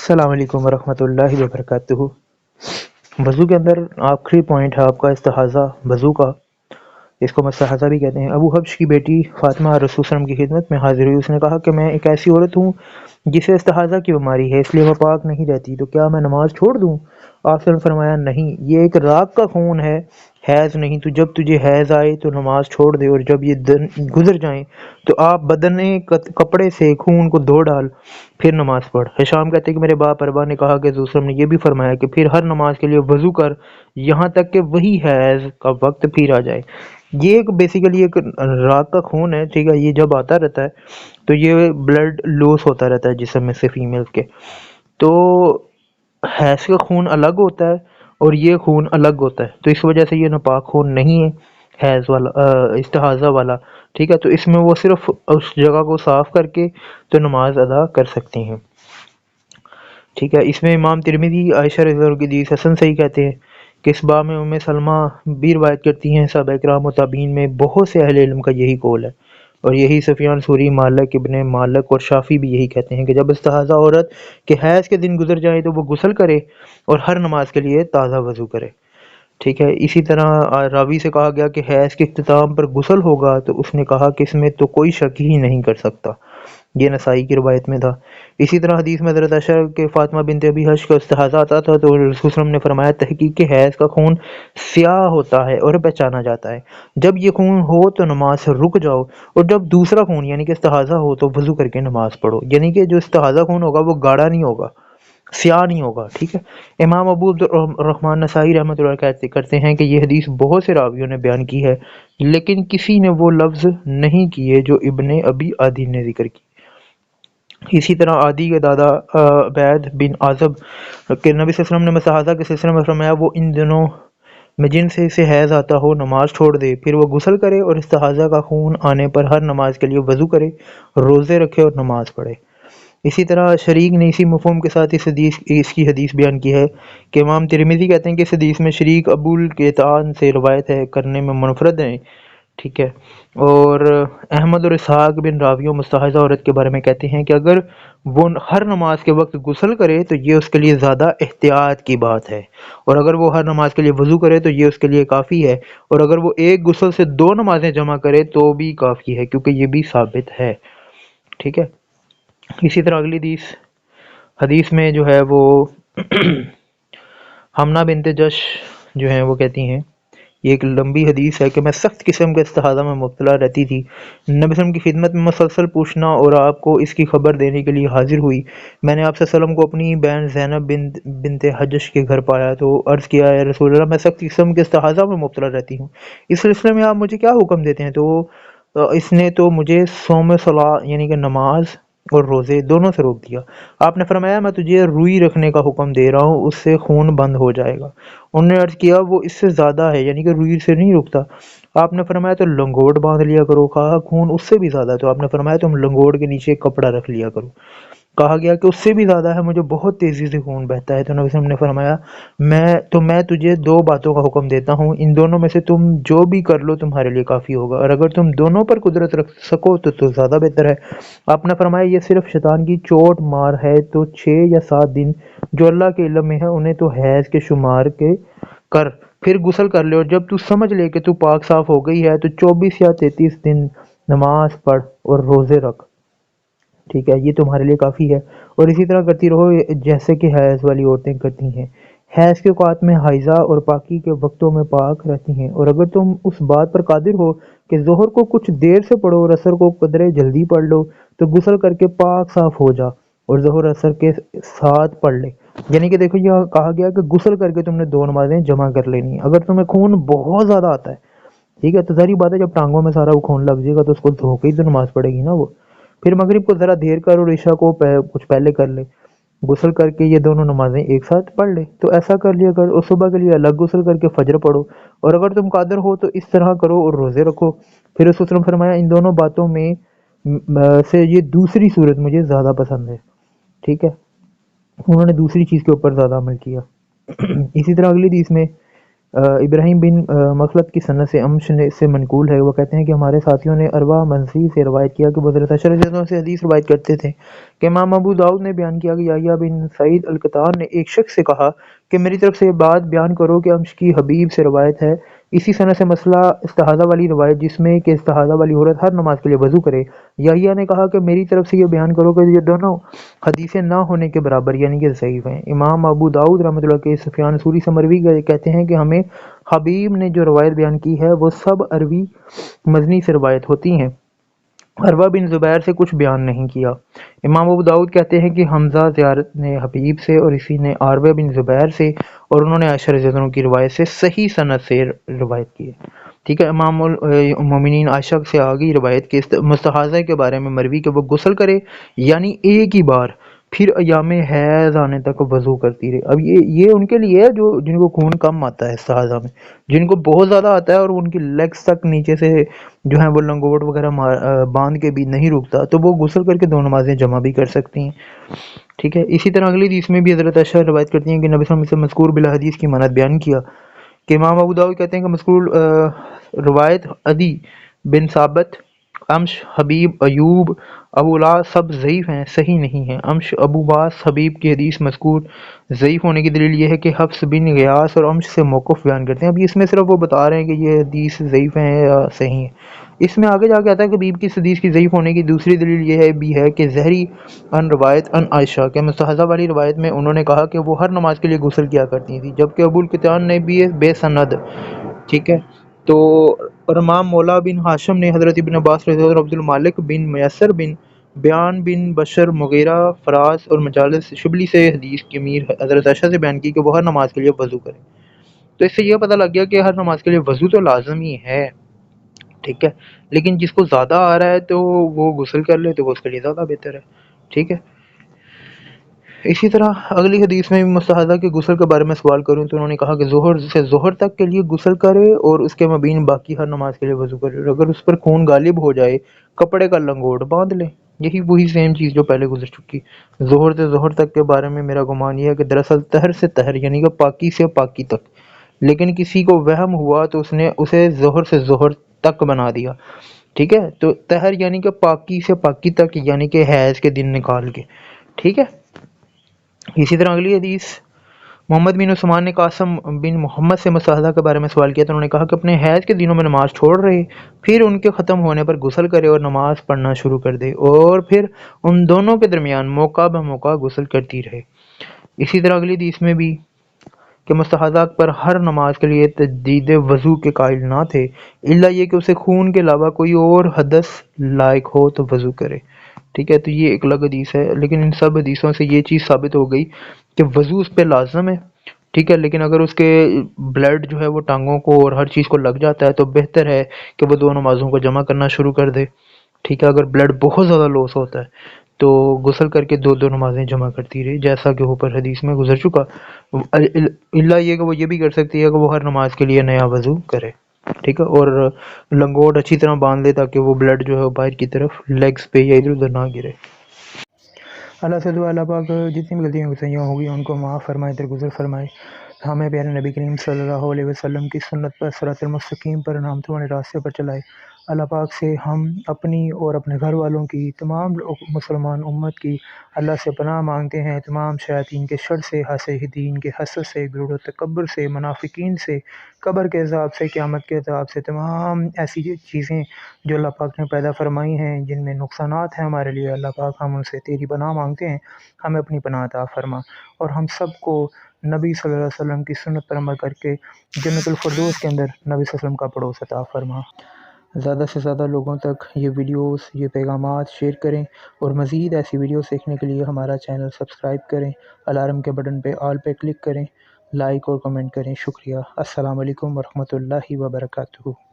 السلام علیکم ورحمۃ اللہ وبرکاتہ۔ وضو کے اندر آخری پوائنٹ ہے آپ کا استحاضہ وضو کا، اس کو مستحاضہ بھی کہتے ہیں۔ ابو حبش کی بیٹی فاطمہ رسول صلی اللہ علیہ وسلم کی خدمت میں حاضر ہوئی، اس نے کہا کہ میں ایک ایسی عورت ہوں جسے استحاضہ کی بیماری ہے، اس لیے وہ پاک نہیں رہتی، تو کیا میں نماز چھوڑ دوں؟ آپ نے فرمایا نہیں، یہ ایک راگ کا خون ہے، حیض نہیں، تو جب تجھے حیض آئے تو نماز چھوڑ دے، اور جب یہ دن گزر جائیں تو آپ بدن کپڑے سے خون کو دھو ڈال، پھر نماز پڑھ۔ ہشام کہتے ہیں کہ میرے باپ اربا نے کہا کہ حضور صلی اللہ علیہ وسلم نے یہ بھی فرمایا کہ پھر ہر نماز کے لیے وضو کر یہاں تک کہ وہی حیض کا وقت پھر آ جائے۔ یہ ایک بیسیکلی ایک راگ کا خون ہے، ٹھیک ہے، یہ جب آتا رہتا ہے تو یہ بلڈ لوس ہوتا رہتا ہے جسم میں سے فیمیل کے، تو حیض کا خون الگ ہوتا ہے اور یہ خون الگ ہوتا ہے، تو اس وجہ سے یہ ناپاک خون نہیں ہے حیض والا استحاضہ والا، ٹھیک ہے، تو اس میں وہ صرف اس جگہ کو صاف کر کے تو نماز ادا کر سکتی ہیں، ٹھیک ہے۔ اس میں امام ترمذی عائشہ رضی اللہ عنہا کی حدیث حسن صحیح کہتے ہیں کہ اس باب میں ام سلمہ بھی روایت کرتی ہیں، صحابہ کرام و تابعین میں بہت سے اہل علم کا یہی قول ہے، اور یہی سفیان ثوری، مالک ابن مالک اور شافعی بھی یہی کہتے ہیں کہ جب استحاضہ عورت کے حیض کے دن گزر جائیں تو وہ غسل کرے اور ہر نماز کے لیے تازہ وضو کرے، ٹھیک ہے۔ اسی طرح راوی سے کہا گیا کہ حیض کے اختتام پر غسل ہوگا، تو اس نے کہا کہ اس میں تو کوئی شک ہی نہیں کر سکتا، یہ نسائی کی روایت میں تھا۔ اسی طرح حدیث میں حضرت عائشہ کہ فاطمہ بنت ابی حبش کا استحاضہ آتا تھا تو رسول صلی اللہ علیہ وسلم نے فرمایا تحقیق کے حیض کا خون سیاہ ہوتا ہے اور پہچانا جاتا ہے، جب یہ خون ہو تو نماز سے رک جاؤ، اور جب دوسرا خون یعنی کہ استحاضہ ہو تو وضو کر کے نماز پڑھو، یعنی کہ جو استحاضہ خون ہوگا وہ گاڑھا نہیں ہوگا، سیاہ نہیں ہوگا، ٹھیک ہے۔ امام ابو عبد الرحمن نسائی رحمۃ اللہ علیہ کرتے ہیں کہ یہ حدیث بہت سے راویوں نے بیان کی ہے، لیکن کسی نے وہ لفظ نہیں کیے جو ابن ابی عدی نے ذکر کی۔ اسی طرح عادی کے دادا عبید بن عازب کہ نبی صلی اللہ علیہ وسلم نے مستحاضہ کے سلسلے میں فرمایا وہ ان دنوں میں جن سے اسے حیض آتا ہو نماز چھوڑ دے، پھر وہ غسل کرے اور استحاضہ کا خون آنے پر ہر نماز کے لیے وضو کرے، روزے رکھے اور نماز پڑھے۔ اسی طرح شریک نے اسی مفہوم کے ساتھ اس کی حدیث بیان کی ہے کہ امام ترمذی کہتے ہیں کہ اس حدیث میں شریک ابو القیطان سے روایت ہے کرنے میں منفرد ہیں، ٹھیک ہے، اور احمد اور اسحاق بن راویوں مستحاضہ عورت کے بارے میں کہتے ہیں کہ اگر وہ ہر نماز کے وقت غسل کرے تو یہ اس کے لیے زیادہ احتیاط کی بات ہے، اور اگر وہ ہر نماز کے لیے وضو کرے تو یہ اس کے لیے کافی ہے، اور اگر وہ ایک غسل سے دو نمازیں جمع کرے تو بھی کافی ہے، کیونکہ یہ بھی ثابت ہے، ٹھیک ہے۔ اسی طرح اگلی حدیث میں جو ہے وہ حمنہ بنت جش جو ہیں وہ کہتی ہیں، یہ ایک لمبی حدیث ہے کہ میں سخت قسم کے استحاضہ میں مبتلا رہتی تھی، نبی صلی اللہ علیہ وسلم کی خدمت میں مسلسل پوچھنا اور آپ کو اس کی خبر دینے کے لیے حاضر ہوئی، میں نے آپ صلی اللہ علیہ وسلم کو اپنی بہن زینب بنت حجش کے گھر پایا تو عرض کیا اے رسول اللہ میں سخت قسم کے استحاضہ میں مبتلا رہتی ہوں، اس سلسلے میں آپ مجھے کیا حکم دیتے ہیں؟ تو اس نے تو مجھے صوم صلاح یعنی کہ نماز اور روزے دونوں سے روک دیا، آپ نے فرمایا میں تجھے روئی رکھنے کا حکم دے رہا ہوں، اس سے خون بند ہو جائے گا، انہوں نے عرض کیا وہ اس سے زیادہ ہے یعنی کہ روئی سے نہیں رکتا، آپ نے فرمایا تو لنگوٹ باندھ لیا کرو، کہا خون اس سے بھی زیادہ ہے تو آپ نے فرمایا تم لنگوٹ کے نیچے کپڑا رکھ لیا کرو، کہا گیا کہ اس سے بھی زیادہ ہے مجھے بہت تیزی سے خون بہتا ہے، تو نبی صلی اللہ علیہ وسلم نے فرمایا میں تجھے دو باتوں کا حکم دیتا ہوں، ان دونوں میں سے تم جو بھی کر لو تمہارے لیے کافی ہوگا، اور اگر تم دونوں پر قدرت رکھ سکو تو زیادہ بہتر ہے، آپ نے فرمایا یہ صرف شیطان کی چوٹ مار ہے، تو 6 یا 7 دن جو اللہ کے علم میں ہے انہیں تو حیض کے شمار کے کر، پھر غسل کر لے، اور جب تو سمجھ لے کہ تو پاک صاف ہو گئی ہے تو 24 یا 33 دن نماز پڑھ اور روزے رکھ، ٹھیک ہے، یہ تمہارے لیے کافی ہے، اور اسی طرح کرتی رہو جیسے کہ حیض والی عورتیں کرتی ہیں، حیض کے اوقات میں حائضہ اور پاکی کے وقتوں میں پاک رہتی ہیں، اور اگر تم اس بات پر قادر ہو کہ ظہر کو کچھ دیر سے پڑھو اور عصر کو قدرے جلدی پڑھ لو تو غسل کر کے پاک صاف ہو جا اور ظہر عصر کے ساتھ پڑھ لے، یعنی کہ دیکھو یہ کہا گیا کہ غسل کر کے تم نے دو نمازیں جمع کر لینی ہیں، اگر تمہیں خون بہت زیادہ آتا ہے، ٹھیک ہے، تو ظاہری بات ہے جب ٹانگوں میں سارا وہ خون لگ جائے گا تو اس کو دھو کے ہی تو نماز پڑھے گی نا وہ، پھر مغرب کو ذرا دیر کر اور عشاء کو کچھ پہلے کر لے، غسل کر کے یہ دونوں نمازیں ایک ساتھ پڑھ لے، تو ایسا کر لیا کر، اور صبح کے لیے الگ غسل کر کے فجر پڑھو، اور اگر تم قادر ہو تو اس طرح کرو اور روزے رکھو، پھر اس وسلم فرمایا ان دونوں باتوں میں سے یہ دوسری صورت مجھے زیادہ پسند ہے، ٹھیک ہے، انہوں نے دوسری چیز کے اوپر زیادہ عمل کیا۔ اسی طرح اگلی حدیث میں ابراہیم بن مخلد کی سند سے امش سے منقول ہے، وہ کہتے ہیں کہ ہمارے ساتھیوں نے اروا منصی سے روایت کیا کہ وہ حضرت عائشہ رضی اللہ عنہا سے حدیث روایت کرتے تھے کہ امام ابو داؤد نے بیان کیا کہ یحییٰ بن سعید القطان نے ایک شخص سے کہا کہ میری طرف سے یہ بات بیان کرو کہ امش کی حبیب سے روایت ہے، اسی سند سے مسئلہ استحاضہ والی روایت جس میں کہ استحاضہ والی عورت ہر نماز کے لیے وضو کرے۔ یحییٰ نے کہا کہ میری طرف سے یہ بیان کرو کہ یہ دونوں حدیثیں نہ ہونے کے برابر یعنی کہ ضعیف ہیں۔ امام ابو داؤد رحمۃ اللہ کے سفیان ثوری سے مروی کہتے ہیں کہ ہمیں حبیب نے جو روایت بیان کی ہے وہ سب عروی مزنی سے روایت ہوتی ہیں، عروہ بن زبیر سے کچھ بیان نہیں کیا۔ امام ابو داؤد کہتے ہیں کہ حمزہ زیارت نے حبیب سے اور اسی نے عروہ بن زبیر سے اور انہوں نے عائشہ رضی اللہ عنہ کی روایت سے صحیح سند سے روایت کی ہے۔ ٹھیک ہے، امام المومنین عائشہ سے آگئی روایت کے مستحاضہ کے بارے میں مروی کہ وہ غسل کرے یعنی ایک ہی بار، پھر ایام حیض آنے تک وضو کرتی رہے۔ اب یہ ان کے لیے ہے جو جن کو خون کم آتا ہے استحاضہ میں، جن کو بہت زیادہ آتا ہے اور ان کی لیگز تک نیچے سے جو ہیں وہ لنگوٹ وغیرہ باندھ کے بھی نہیں رکتا، تو وہ غسل کر کے دو نمازیں جمع بھی کر سکتی ہیں۔ ٹھیک ہے، اسی طرح اگلی حدیث میں بھی حضرت عائشہ روایت کرتی ہیں کہ نبی صلی اللہ علیہ وسلم سے مذکور بلا حدیث کی مانند بیان کیا کہ امام ابو داؤد کہتے ہیں کہ مذکور روایت عدی بن ثابت، امش، حبیب، ایوب، ابو الاس سب ضعیف ہیں، صحیح نہیں ہیں۔ امش، ابو باس، حبیب کی حدیث مذکور ضعیف ہونے کی دلیل یہ ہے کہ حفص بن غیاث اور امش سے موقف بیان کرتے ہیں۔ اب اس میں صرف وہ بتا رہے ہیں کہ یہ حدیث ضعیف ہیں یا صحیح ہیں، اس میں آگے جا کے آتا ہے کہ حبیب کی حدیث کی ضعیف ہونے کی دوسری دلیل یہ بھی ہے کہ زہری ان روایت ان عائشہ کے مستحضہ والی روایت میں انہوں نے کہا کہ وہ ہر نماز کے لیے غسل کیا کرتی تھی، جبکہ ابو القطان نے بھی بے سند، ٹھیک ہے، تو اور امام مولا بن ہاشم نے حضرت ابن عباس رضی اللہ عنہ، عبد المالک بن میسر بن بیان بن بشر، مغیرہ، فراس اور مجالس شبلی سے حدیث کی امیر حضرت عائشہ سے بیان کی کہ وہ ہر نماز کے لیے وضو کرے۔ تو اس سے یہ پتہ لگ گیا کہ ہر نماز کے لیے وضو تو لازم ہی ہے، ٹھیک ہے، لیکن جس کو زیادہ آ رہا ہے تو وہ غسل کر لے تو وہ اس کے لیے زیادہ بہتر ہے، ٹھیک ہے۔ اسی طرح اگلی حدیث میں بھی مستحاضہ کے غسل کے بارے میں سوال کروں تو انہوں نے کہا کہ ظہر سے ظہر تک کے لیے غسل کرے اور اس کے مابین باقی ہر نماز کے لیے وضو کرے، اگر اس پر خون غالب ہو جائے کپڑے کا لنگوٹ باندھ لے، یہی وہی سیم چیز جو پہلے گزر چکی۔ ظہر سے ظہر تک کے بارے میں میرا گمان یہ ہے کہ دراصل طہر سے طہر یعنی کہ پاکی سے پاکی تک، لیکن کسی کو وہم ہوا تو اس نے اسے ظہر سے ظہر تک بنا دیا، ٹھیک ہے، تو طہر یعنی کہ پاکی سے پاکی تک یعنی کہ حیض کے دن نکال کے، ٹھیک ہے۔ اسی طرح اگلی حدیث، محمد بن عثمان نے قاسم بن محمد سے مستحاضہ کے بارے میں سوال کیا تو انہوں نے کہا کہ اپنے حیض کے دنوں میں نماز چھوڑ رہے، پھر ان کے ختم ہونے پر غسل کرے اور نماز پڑھنا شروع کر دے، اور پھر ان دونوں کے درمیان موقع بہ موقع غسل کرتی رہے۔ اسی طرح اگلی حدیث میں بھی کہ مستحاضہ پر ہر نماز کے لیے تجدید وضو کے قائل نہ تھے، الا یہ کہ اسے خون کے علاوہ کوئی اور حدث لائق ہو تو وضو کرے، ٹھیک ہے، تو یہ ایک الگ حدیث ہے، لیکن ان سب حدیثوں سے یہ چیز ثابت ہو گئی کہ وضو اس پہ لازم ہے، ٹھیک ہے، لیکن اگر اس کے بلڈ جو ہے وہ ٹانگوں کو اور ہر چیز کو لگ جاتا ہے تو بہتر ہے کہ وہ دو نمازوں کو جمع کرنا شروع کر دے، ٹھیک ہے۔ اگر بلڈ بہت زیادہ لوس ہوتا ہے تو غسل کر کے دو نمازیں جمع کرتی رہی، جیسا کہ اوپر حدیث میں گزر چکا، اللہ یہ کہ وہ یہ بھی کر سکتی ہے کہ وہ ہر نماز کے لیے نیا وضو کرے، ٹھیک ہے، اور لنگوٹ اچھی طرح باندھ لے تاکہ وہ بلڈ جو ہے وہ باہر کی طرف لیگز پہ یا ادھر ادھر نہ گرے۔ اللہ سے دعا اللہ پاک جتنی بھی غلطیاں گزریاں ہوگی ان کو معاف فرمائے، درگزر فرمائے، ہمیں پیارے نبی کریم صلی اللہ علیہ وسلم کی سنت پر صراط المستقیم پر نامتوں والے راستے پر چلائے۔ اللہ پاک سے ہم اپنی اور اپنے گھر والوں کی، تمام مسلمان امت کی اللہ سے پناہ مانگتے ہیں، تمام شیاطین کے شر سے، حاسدین کے حسد سے، غرور و تکبر سے، منافقین سے، قبر کے عذاب سے، قیامت کے عذاب سے، تمام ایسی چیزیں جو اللہ پاک نے پیدا فرمائی ہیں جن میں نقصانات ہیں ہمارے لیے، اللہ پاک ہم ان سے تیری پناہ مانگتے ہیں، ہمیں اپنی پناہ عطا فرما، اور ہم سب کو نبی صلی اللہ علیہ وسلم کی سنت پر عمل کر کے جنت الفردوس کے اندر نبی صلی اللہ علیہ وسلم کا پڑوس عطا فرما۔ زیادہ سے زیادہ لوگوں تک یہ ویڈیوز، یہ پیغامات شیئر کریں، اور مزید ایسی ویڈیوز دیکھنے کے لیے ہمارا چینل سبسکرائب کریں، الارم کے بٹن پہ آل پہ کلک کریں، لائک اور کمنٹ کریں۔ شکریہ۔ السلام علیکم ورحمۃ اللہ وبرکاتہ۔